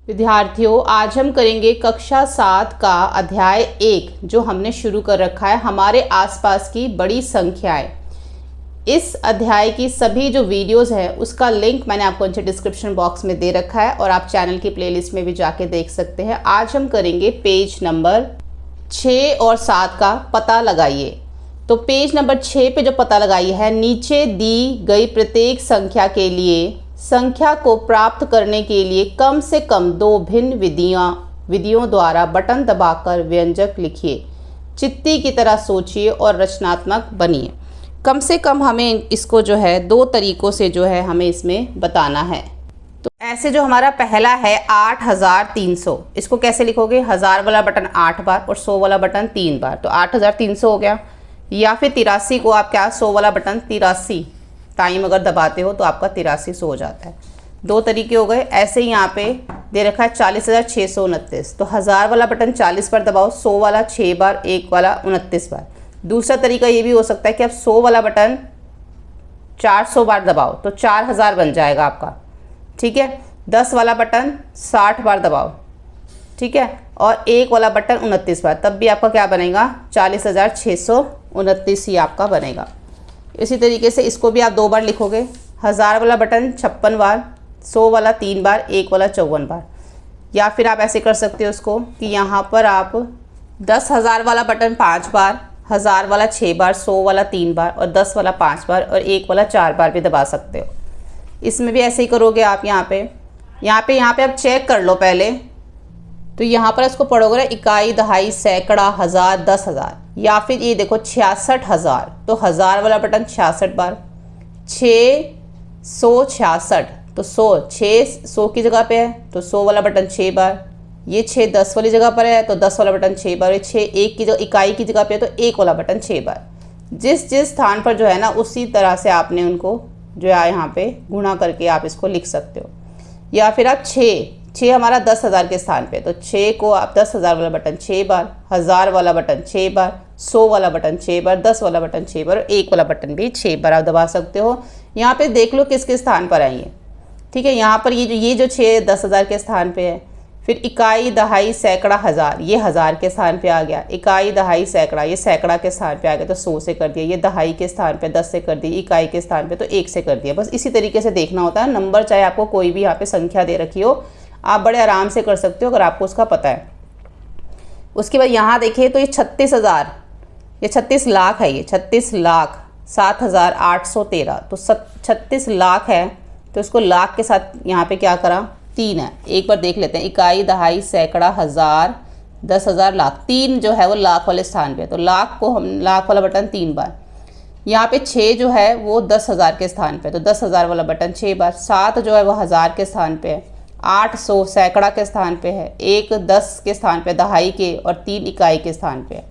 विद्यार्थियों, आज हम करेंगे कक्षा 7 का अध्याय 1 जो हमने शुरू कर रखा है, हमारे आसपास की बड़ी संख्याएं। इस अध्याय की सभी जो वीडियोस हैं उसका लिंक मैंने आपको नीचे डिस्क्रिप्शन बॉक्स में दे रखा है और आप चैनल की प्लेलिस्ट में भी जाके देख सकते हैं। आज हम करेंगे पेज नंबर 6 और 7 का पता लगाइए। तो पेज नंबर 6 पे जो पता लगाइए है, नीचे दी गई प्रत्येक संख्या के लिए संख्या को प्राप्त करने के लिए कम से कम 2 भिन्न विधियों द्वारा बटन दबाकर व्यंजक लिखिए। चित्ती की तरह सोचिए और रचनात्मक बनिए। कम से कम हमें इसको जो है 2 तरीक़ों से जो है हमें इसमें बताना है। तो ऐसे जो हमारा पहला है 8300, इसको कैसे लिखोगे? 1000 वाला बटन 8 बार और 100 वाला बटन 3 बार, तो 8300 हो गया। या फिर 83 को आप क्या 100 वाला बटन 83 टाइम अगर दबाते हो तो आपका 8300 हो जाता है। 2 तरीके हो गए। ऐसे ही यहाँ पे दे रखा है 40,629, तो 1000 वाला बटन 40 बार दबाओ, 100 वाला 6 बार, 1 वाला 29 बार। दूसरा तरीका ये भी हो सकता है कि आप 100 वाला बटन 400 बार दबाओ तो 4000 बन जाएगा आपका, ठीक है। 10 वाला बटन 60 बार दबाओ, ठीक है, और 1 वाला बटन 29 बार, तब भी आपका क्या बनेगा? 40,629 ही आपका बनेगा। इसी तरीके से इसको भी आप 2 बार लिखोगे। 1000 वाला बटन 56 बार, 100 वाला 3 बार, 1 वाला 54 बार। या फिर आप ऐसे कर सकते हो इसको कि यहाँ पर आप 10,000 वाला बटन 5 बार, 1000 वाला 6 बार, 100 वाला 3 बार और 10 वाला 5 बार और 1 वाला 4 बार भी दबा सकते हो। इसमें भी ऐसे ही करोगे आप। यहाँ पे आप चेक कर लो पहले। तो यहाँ पर इसको पढ़ोगे ना, इकाई, दहाई, सैकड़ा, हज़ार, 10,000। या फिर ये देखो 66,000, तो 1000 वाला बटन 66 बार, 666, तो 100 की जगह पे है तो 100 वाला बटन 6 बार। ये 6 10 वाली जगह पर है तो 10 वाला बटन 6 बार। ये 6 1 की जगह इकाई की जगह पे है तो 1 वाला बटन 6 बार। जिस स्थान पर जो है ना उसी तरह से आपने उनको जो है यहाँ पे गुणा करके आप इसको लिख सकते हो। या फिर आप 6 हमारा 10,000 के स्थान पे, तो 6 को आप 10,000 वाला बटन 6 बार, 1000 वाला बटन 6 बार, 100 वाला बटन 6 बार, 10 वाला बटन 6 बार और 1 वाला बटन भी 6 बार आप दबा सकते हो। यहाँ पे देख लो किसके स्थान पर आई है, ठीक है। यहाँ पर ये जो 6 10,000 के स्थान पे है। फिर इकाई, दहाई, सैकड़ा, हज़ार, ये 1000 के स्थान पे आ गया। इकाई, दहाई, सैकड़ा, ये सैकड़ा के स्थान पे आ गया तो 100 से कर दिया। ये दहाई के स्थान पे 10 से कर दिया, इकाई के स्थान पे तो 1 से कर दिया। बस इसी तरीके से देखना होता है नंबर, चाहे आपको कोई भी यहाँ पे संख्या दे रखी हो आप बड़े आराम से कर सकते हो अगर आपको उसका पता है। उसके बाद यहाँ देखिए तो ये 36,000, ये 36 लाख है, ये 36 लाख 7,813, तो 36 लाख है तो इसको लाख के साथ यहाँ पे क्या करा? 3 है। एक बार देख लेते हैं, इकाई, दहाई, सैकड़ा, हज़ार, 10,000, लाख। 3 जो है वो लाख वाले स्थान पे, तो लाख को हम लाख वाला बटन 3 बार। यहाँ पे 6 जो है वो 10,000 के स्थान पे, तो 10,000 वाला बटन 6 बार। 7 जो है वो 1000 के स्थान पे है, 8 100 सैकड़ा के स्थान पे है, 1 10 के स्थान पे, दहाई के, और 3 इकाई के स्थान पे है।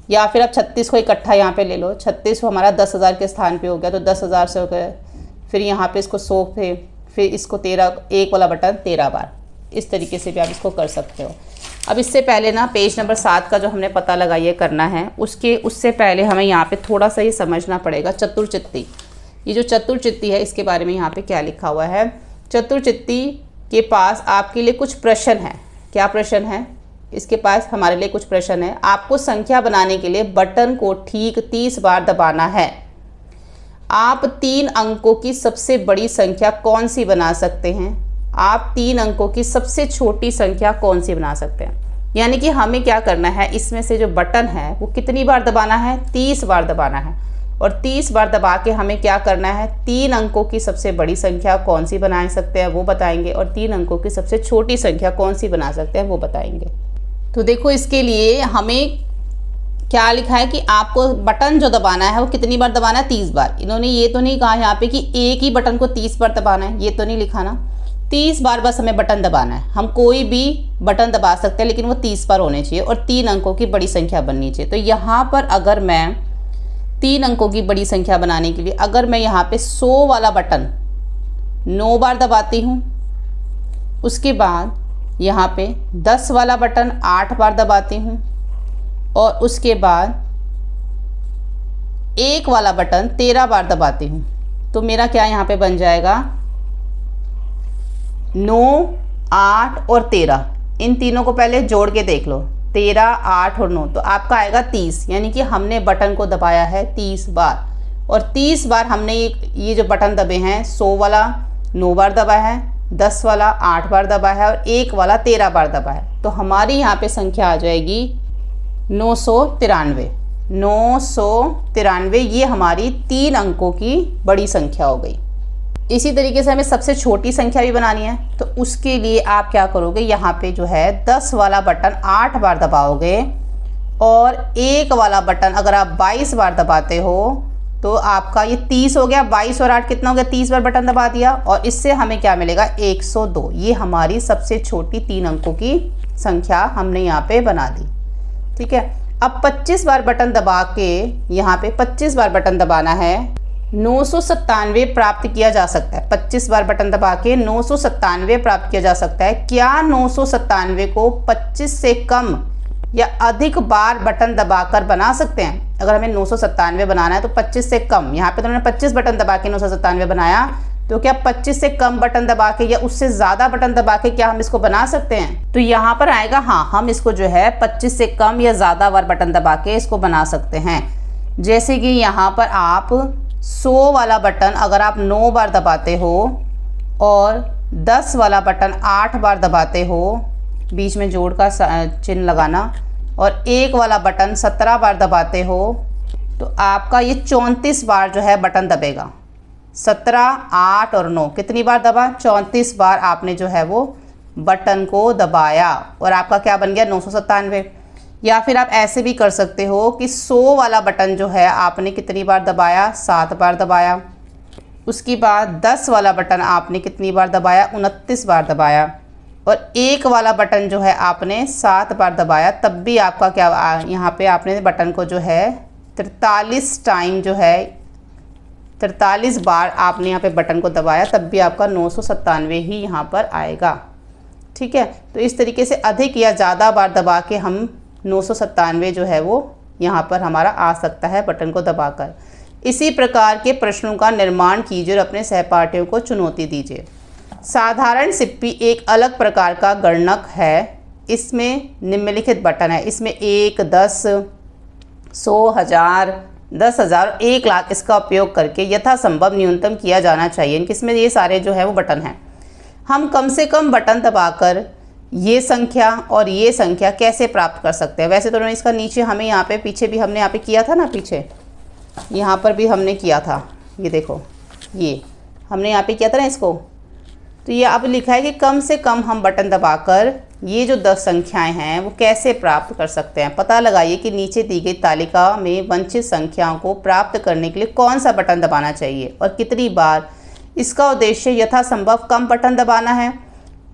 या फिर आप 36 को इकट्ठा यहाँ पे ले लो। 36 हमारा 10,000 के स्थान पे हो गया तो 10,000 से हो गया। फिर यहाँ पे इसको 100 पे, फिर इसको 13, 1 वाला बटन 13 बार। इस तरीके से भी आप इसको कर सकते हो। अब इससे पहले ना पेज नंबर 7 का जो हमने पता लगाइए करना है उससे पहले हमें यहाँ पे थोड़ा सा ये समझना पड़ेगा चतुर्चित्ती। ये जो चतुर्चित्ती है इसके बारे में यहाँ पे क्या लिखा हुआ है। चतुर्चित्ती के पास आपके लिए कुछ प्रश्न है। क्या प्रश्न है? इसके पास हमारे लिए कुछ प्रश्न है। आपको संख्या बनाने के लिए बटन को ठीक 30 बार दबाना है। आप 3 अंकों की सबसे बड़ी संख्या कौन सी बना सकते हैं? आप 3 अंकों की सबसे छोटी संख्या कौन सी बना सकते हैं? यानी कि हमें क्या करना है, इसमें से जो बटन है वो कितनी बार दबाना है? 30 बार दबाना है। और 30 बार दबा के हमें क्या करना है? 3 अंकों की सबसे बड़ी संख्या कौन सी बना सकते हैं वो बताएंगे, और 3 अंकों की सबसे छोटी संख्या कौन सी बना सकते हैं वो बताएंगे। तो देखो इसके लिए हमें क्या लिखा है कि आपको बटन जो दबाना है वो कितनी बार दबाना है? 30 बार। इन्होंने ये तो नहीं कहा यहाँ पे कि एक ही बटन को 30 बार दबाना है, ये तो नहीं लिखा ना। 30 बार बस हमें बटन दबाना है। हम कोई भी बटन दबा सकते हैं लेकिन वो 30 बार होने चाहिए और 3 अंकों की बड़ी संख्या बननी चाहिए। तो यहाँ पर अगर मैं 3 अंकों की बड़ी संख्या बनाने के लिए अगर मैं यहाँ पे 100 वाला बटन 9 बार दबाती हूँ, उसके बाद यहाँ पे 10 वाला बटन 8 बार दबाती हूँ और उसके बाद 1 वाला बटन 13 बार दबाती हूँ, तो मेरा क्या यहाँ पे बन जाएगा? 9 8 और 13, इन तीनों को पहले जोड़ के देख लो। 13, 8 और 9, तो आपका आएगा 30। यानी कि हमने बटन को दबाया है 30 बार, और 30 बार हमने ये जो बटन दबे हैं, 100 वाला 9 बार दबाया है, 10 वाला 8 बार दबाया है और 1 वाला 13 बार दबाया है। तो हमारी यहाँ पे संख्या आ जाएगी 993। 993 ये हमारी 3 अंकों की बड़ी संख्या हो गई। इसी तरीके से हमें सबसे छोटी संख्या भी बनानी है, तो उसके लिए आप क्या करोगे, यहाँ पे जो है 10 वाला बटन 8 बार दबाओगे, और 1 वाला बटन अगर आप 22 बार दबाते हो तो आपका ये 30 हो गया। 22 और 8 कितना हो गया, 30 बार बटन दबा दिया, और इससे हमें क्या मिलेगा, 102। ये हमारी सबसे छोटी 3 अंकों की संख्या हमने यहाँ पे बना दी। ठीक है, अब 25 बार बटन दबा के, यहाँ पे 25 बार बटन दबाना है, 997 प्राप्त किया जा सकता है। 25 बार बटन दबा के 997 प्राप्त किया जा सकता है। क्या 997 को 25 से कम या अधिक बार बटन दबाकर बना सकते हैं? अगर हमें 997 बनाना है तो 25 से कम, यहाँ पे तो मैंने 25 बटन दबा के 997 बनाया, तो क्या 25 से कम बटन दबा के या उससे ज़्यादा बटन दबा के क्या हम इसको बना सकते हैं? तो यहाँ पर आएगा हाँ, हम इसको जो है 25 से कम या ज़्यादा बार बटन दबा के इसको बना सकते हैं। जैसे कि यहाँ पर आप 100 वाला बटन अगर आप 9 बार दबाते हो और 10 वाला बटन 8 बार दबाते हो, बीच में जोड़ का चिन्ह लगाना, और 1 वाला बटन 17 बार दबाते हो, तो आपका ये 34 बार जो है बटन दबेगा। 17, 8 और 9 कितनी बार दबा, 34 बार आपने जो है वो बटन को दबाया, और आपका क्या बन गया, 997। या फिर आप ऐसे भी कर सकते हो कि 100 वाला बटन जो है आपने कितनी बार दबाया, 7 बार दबाया। उसके बाद 10 वाला बटन आपने कितनी बार दबाया, 29 बार दबाया, और 1 वाला बटन जो है आपने 7 बार दबाया। तब भी आपका क्या, यहाँ पे आपने बटन को जो है 43 टाइम जो है 43 बार आपने यहाँ पे बटन को दबाया, तब भी आपका 997 ही यहाँ पर आएगा। ठीक है, तो इस तरीके से अधिक या ज़्यादा बार दबा के हम 997 जो है वो यहाँ पर हमारा आ सकता है बटन को दबाकर। इसी प्रकार के प्रश्नों का निर्माण कीजिए और अपने सहपाठियों को चुनौती दीजिए। साधारण सिप्पी एक अलग प्रकार का गणक है। इसमें निम्नलिखित बटन है, इसमें 1, 10, 100, 1000, 10,000, 1 लाख इसका उपयोग करके यथासंभव न्यूनतम किया जाना चाहिए। किसमें ये सारे जो है वो बटन हैं। हम कम से कम बटन दबाकर ये संख्या और ये संख्या कैसे प्राप्त कर सकते हैं? वैसे तो उन्होंने इसका नीचे हमें यहाँ पे पीछे भी हमने यहाँ पे किया था ना, पीछे यहाँ पर भी हमने किया था, ये देखो ये हमने यहाँ पे किया था ना इसको। तो ये अब लिखा है कि कम से कम हम बटन दबाकर ये जो 10 संख्याएं हैं वो कैसे प्राप्त कर सकते हैं। पता लगाइए कि नीचे दी गई तालिका में वंचित संख्याओं को प्राप्त करने के लिए कौन सा बटन दबाना चाहिए और कितनी बार। इसका उद्देश्य यथासंभव कम बटन दबाना है।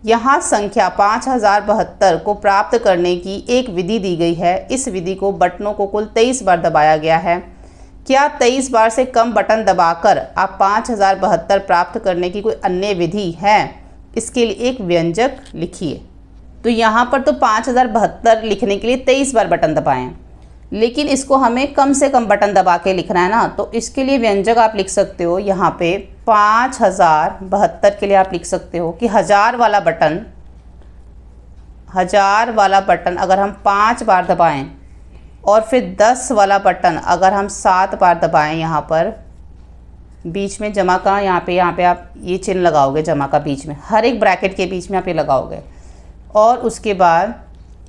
यहाँ संख्या 5072 को प्राप्त करने की एक विधि दी गई है। इस विधि को बटनों को कुल 23 बार दबाया गया है। क्या 23 बार से कम बटन दबाकर आप 5072 प्राप्त करने की कोई अन्य विधि है? इसके लिए एक व्यंजक लिखिए। तो यहाँ पर तो 5072 लिखने के लिए 23 बार बटन दबाएं, लेकिन इसको हमें कम से कम बटन दबा के लिखना है ना, तो इसके लिए व्यंजक आप लिख सकते हो यहाँ पे 5072 के लिए आप लिख सकते हो कि 1000 वाला बटन अगर हम 5 बार दबाएं और फिर 10 वाला बटन अगर हम 7 बार दबाएं, यहाँ पर बीच में जमा का यहाँ पे आप ये चिन्ह लगाओगे, जमा का बीच में, हर एक ब्रैकेट के बीच में आप ये लगाओगे। और उसके बाद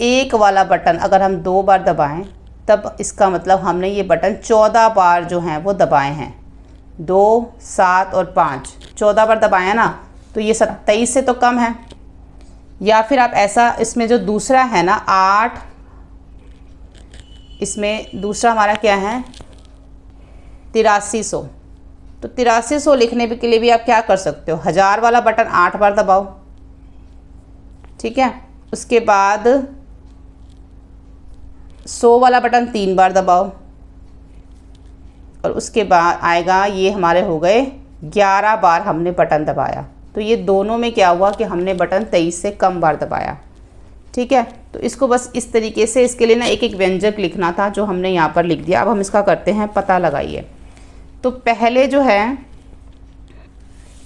1 वाला बटन अगर हम 2 बार दबाएं, तब इसका मतलब हमने ये बटन 14 बार जो हैं वो दबाए हैं। 2, 7 और 5 14 बार दबाया ना, तो ये 27 से तो कम है। या फिर आप ऐसा, इसमें जो दूसरा है ना 8, इसमें दूसरा हमारा क्या है 8300, तो 8300 लिखने के लिए भी आप क्या कर सकते हो, 1000 वाला बटन 8 बार दबाओ, ठीक है। उसके बाद 100 वाला बटन 3 बार दबाओ, और उसके बाद आएगा ये हमारे हो गए 11 बार हमने बटन दबाया। तो ये दोनों में क्या हुआ कि हमने बटन 23 से कम बार दबाया, ठीक है। तो इसको बस इस तरीके से, इसके लिए ना एक एक व्यंजक लिखना था जो हमने यहाँ पर लिख दिया। अब हम इसका करते हैं पता लगाइए। तो पहले जो है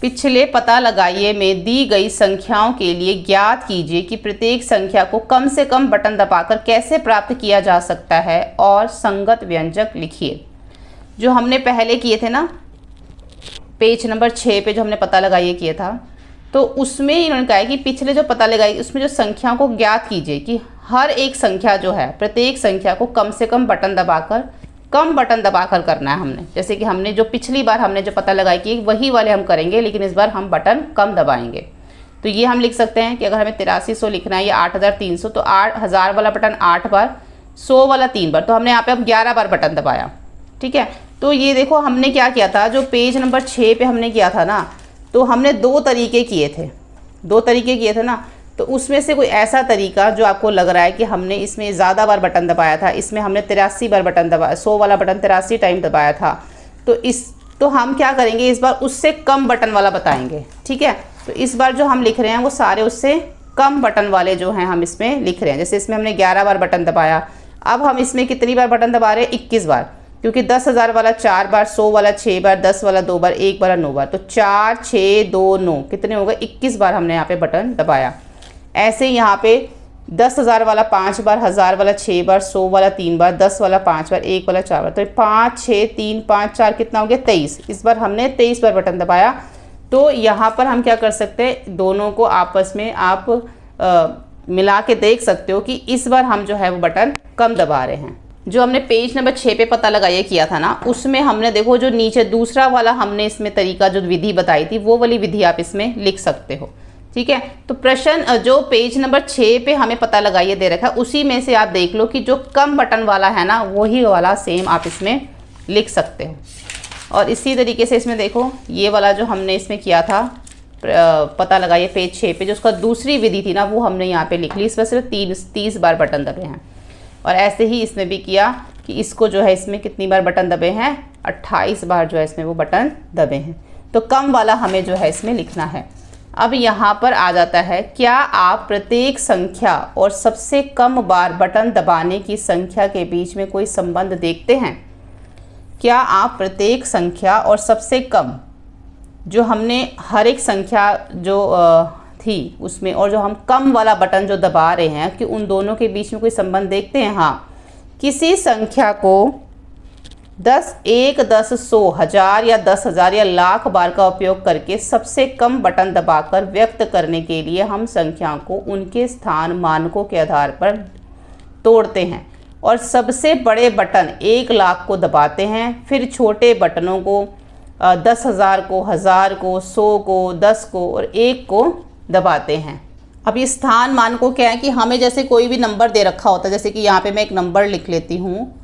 पिछले पता लगाइए में दी गई संख्याओं के लिए ज्ञात कीजिए कि प्रत्येक संख्या को कम से कम बटन दबाकर कैसे प्राप्त किया जा सकता है और संगत व्यंजक लिखिए। जो हमने पहले किए थे ना, पेज नंबर 6 पे जो हमने पता लगाइए किया था, तो उसमें इन्होंने कहा है कि पिछले जो पता लगाई उसमें जो संख्याओं को ज्ञात कीजिए कि हर एक संख्या जो है, प्रत्येक संख्या को कम से कम बटन दबाकर करना है हमने। जैसे कि हमने जो पिछली बार हमने जो पता लगाई कि वही वाले हम करेंगे, लेकिन इस बार हम बटन कम दबाएंगे। तो ये हम लिख सकते हैं कि अगर हमें 8300 लिखना है या 8300, तो 8000 वाला बटन 8 बार, 100 वाला 3 बार, तो हमने यहाँ पे अब 11 बार बटन दबाया। ठीक है, तो ये देखो हमने क्या किया था, जो पेज नंबर 6 पे हमने किया था ना, तो हमने 2 तरीके किए थे ना। तो उसमें से कोई ऐसा तरीका जो आपको लग रहा है कि हमने इसमें ज़्यादा बार बटन दबाया था, इसमें हमने 83 बार बटन दबाया, 100 वाला बटन 83 टाइम दबाया था, तो हम क्या करेंगे इस बार उससे कम बटन वाला बताएंगे। ठीक है, तो इस बार जो हम लिख रहे हैं वो सारे उससे कम बटन वाले जो हैं हम इसमें लिख रहे हैं। जैसे इसमें हमने 11 बार बटन दबाया, अब हम इसमें कितनी बार बटन दबा रहे हैं, 21 बार, क्योंकि 10,000 वाला 4 बार, 100 वाला 6 बार, 10 वाला 2 बार, 1 वाला 9 बार, तो 4 6 2 9 कितने हो गए, 21 बार हमने यहाँ पे बटन दबाया। ऐसे यहाँ पे 10,000 वाला 5 बार, 1000 वाला 6 बार, 100 वाला 3 बार, 10 वाला 5 बार, 1 वाला 4 बार, तो 5 6 3 5 4 कितना हो गया, 23। इस बार हमने 23 बार बटन दबाया। तो यहाँ पर हम क्या कर सकते हैं, दोनों को आपस में आप मिला के देख सकते हो कि इस बार हम जो है वो बटन कम दबा रहे हैं। जो हमने पेज नंबर 6 पे पता लगाइए किया था ना, उसमें हमने देखो जो नीचे दूसरा वाला हमने इसमें तरीका जो विधि बताई थी, वो वाली विधि आप इसमें लिख सकते हो। ठीक है, तो प्रश्न जो पेज नंबर 6 पे हमें पता लगाइए दे रखा है, उसी में से आप देख लो कि जो कम बटन वाला है ना, वही वाला सेम आप इसमें लिख सकते हो। और इसी तरीके से इसमें देखो ये वाला जो हमने इसमें किया था पता लगाइए पेज 6 पे, जो उसका दूसरी विधि थी ना, वो हमने यहाँ पे लिख ली। इस वजह से 30 बार बटन दबे हैं। और ऐसे ही इसमें भी किया कि इसको जो है इसमें कितनी बार बटन दबे हैं, 28 बार जो है इसमें वो बटन दबे हैं। तो कम वाला हमें जो है इसमें लिखना है। अब यहाँ पर आ जाता है, क्या आप प्रत्येक संख्या और सबसे कम बार बटन दबाने की संख्या के बीच में कोई संबंध देखते हैं? क्या आप प्रत्येक संख्या और सबसे कम, जो हमने हर एक संख्या जो थी उसमें, और जो हम कम वाला बटन जो दबा रहे हैं, कि उन दोनों के बीच में कोई संबंध देखते हैं? हाँ, किसी संख्या को 10, 1, 10, 100, 1000 या 10,000 या लाख बार का उपयोग करके सबसे कम बटन दबाकर व्यक्त करने के लिए हम संख्याओं को उनके स्थान मानकों के आधार पर तोड़ते हैं और सबसे बड़े बटन 1 लाख को दबाते हैं, फिर छोटे बटनों को 10,000 को, 1000 को, 100 को, 10 को और 1 को दबाते हैं। अब ये स्थान मानकों क्या है कि हमें जैसे कोई भी नंबर दे रखा होता है, जैसे कि यहाँ पे मैं एक नंबर लिख लेती हूँ,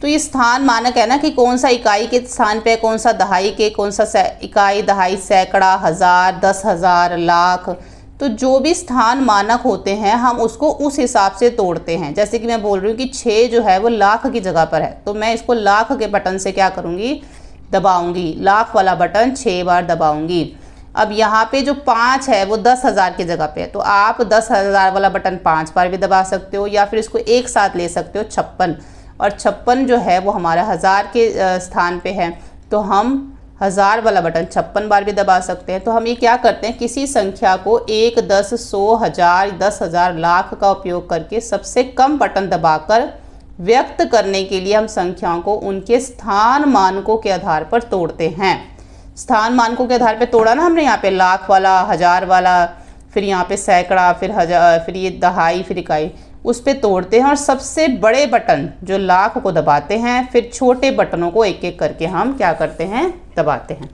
तो ये स्थान मानक है ना कि कौन सा इकाई के स्थान पे, कौन सा दहाई के, कौन सा इकाई, दहाई, सैकड़ा, 1000, 10,000, लाख। तो जो भी स्थान मानक होते हैं हम उसको उस हिसाब से तोड़ते हैं। जैसे कि मैं बोल रही हूँ कि 6 जो है वो लाख की जगह पर है, तो मैं इसको लाख के बटन से क्या करूँगी, दबाऊँगी, लाख वाला बटन 6 बार दबाऊँगी। अब यहाँ पे जो 5 है वो 10,000 की जगह पे है, तो आप 10,000 वाला बटन 5 बार भी दबा सकते हो, या फिर इसको एक साथ ले सकते हो 56, और 56 जो है वो हमारा 1000 के स्थान पे है, तो हम 1000 वाला बटन 56 बार भी दबा सकते हैं। तो हम ये क्या करते हैं, किसी संख्या को 1, 10, 100, 1000, 10,000, लाख का उपयोग करके सबसे कम बटन दबाकर व्यक्त करने के लिए हम संख्याओं को उनके स्थान मानकों के आधार पर तोड़ते हैं। स्थान मानकों के आधार पर तोड़ा ना हमने, यहाँ पे लाख वाला, 1000 वाला, फिर यहाँ पे सैकड़ा, फिर 1000, फिर ये दहाई, फिर इकाई, उस पे तोड़ते हैं और सबसे बड़े बटन जो लाख को दबाते हैं, फिर छोटे बटनों को एक एक करके हम क्या करते हैं, दबाते हैं।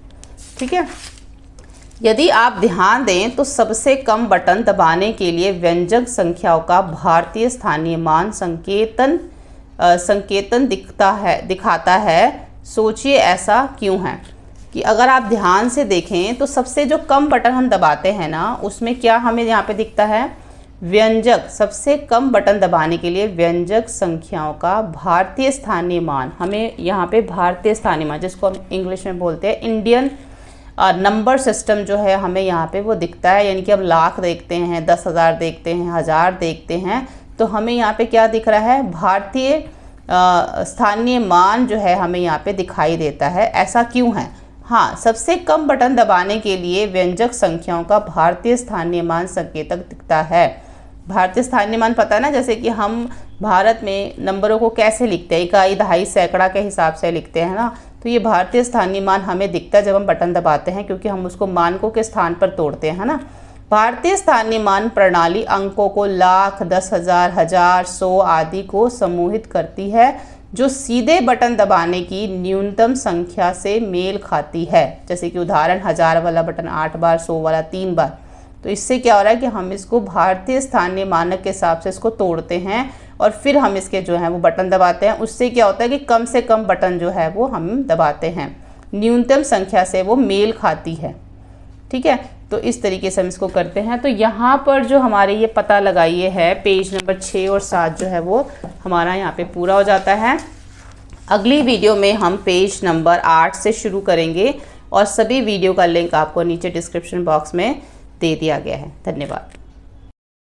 ठीक है, यदि आप ध्यान दें तो सबसे कम बटन दबाने के लिए व्यंजक संख्याओं का भारतीय स्थानीय मान संकेतन दिखाता है। सोचिए ऐसा क्यों है? कि अगर आप ध्यान से देखें तो सबसे जो कम बटन हम दबाते हैं ना, उसमें क्या हमें यहाँ पे दिखता है, व्यंजक, सबसे कम बटन दबाने के लिए व्यंजक संख्याओं का भारतीय स्थानीय मान, हमें यहाँ पे भारतीय स्थानीय मान, जिसको हम इंग्लिश में बोलते हैं इंडियन नंबर सिस्टम, जो है हमें यहाँ पे वो दिखता है। यानी कि हम लाख देखते हैं, 10,000 देखते हैं, 1000 देखते हैं, तो हमें यहाँ पे क्या दिख रहा है, भारतीय स्थानीय मान जो है हमें यहाँ पे दिखाई देता है। ऐसा क्यों है? हाँ, सबसे कम बटन दबाने के लिए व्यंजक संख्याओं का भारतीय स्थानीय मान संकेतक दिखता है। भारतीय स्थानीय मान पता है ना, जैसे कि हम भारत में नंबरों को कैसे लिखते हैं, इकाई, दहाई, सैकड़ा के हिसाब से लिखते हैं ना, तो ये भारतीय स्थानीय मान हमें दिखता है जब हम बटन दबाते हैं, क्योंकि हम उसको मानकों के स्थान पर तोड़ते हैं ना। भारतीय स्थानीय मान प्रणाली अंकों को लाख, 10,000, 1000, 100 आदि को समूहित करती है, जो सीधे बटन दबाने की न्यूनतम संख्या से मेल खाती है। जैसे कि उदाहरण 1000 वाला बटन 8 बार, 100 वाला 3 बार। तो इससे क्या हो रहा है कि हम इसको भारतीय स्थानीय मानक के हिसाब से इसको तोड़ते हैं और फिर हम इसके जो है वो बटन दबाते हैं। उससे क्या होता है कि कम से कम बटन जो है वो हम दबाते हैं, न्यूनतम संख्या से वो मेल खाती है। ठीक है, तो इस तरीके से हम इसको करते हैं। तो यहाँ पर जो हमारे ये पता लगाइए है, पेज नंबर 6 और 7 जो है वो हमारा यहाँ पे पूरा हो जाता है। अगली वीडियो में हम पेज नंबर 8 से शुरू करेंगे और सभी वीडियो का लिंक आपको नीचे डिस्क्रिप्शन बॉक्स में दे दिया गया है। धन्यवाद।